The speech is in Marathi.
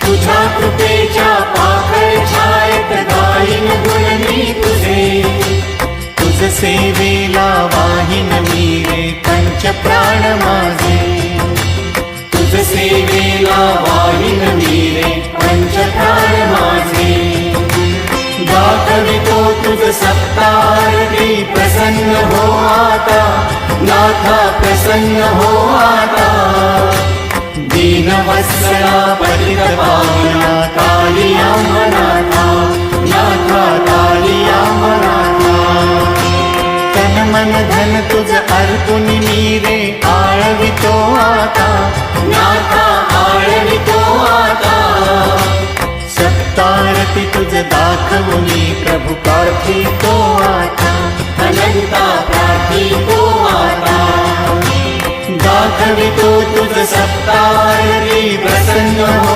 तुझ्या कृपेच्या पाकळ छायेत गाईन गुण मी तुझे. तुझ सेवेला वाहिन मी रे पंच प्राण माझे. तुझ सेवेला वाहिन मी रे पंच प्राण माझे. दाखवितो तुझ सत्तारती प्रसन्न हो आता. नाथा प्रसन्न हो आता. दीनवत्सला पतित पावना कालिया नाथा. नाथा कालिया नाथा. तन मन धन तुझ अर्पुन मी रे आळवितो आता. नाथा आळवितो आता. सत्तारती तुझ दाखवुनी प्रभु प्रार्थितो आता. अनंता प्रार्थितो आता. दाखवितो तुझ सत्तारती प्रसन्न हो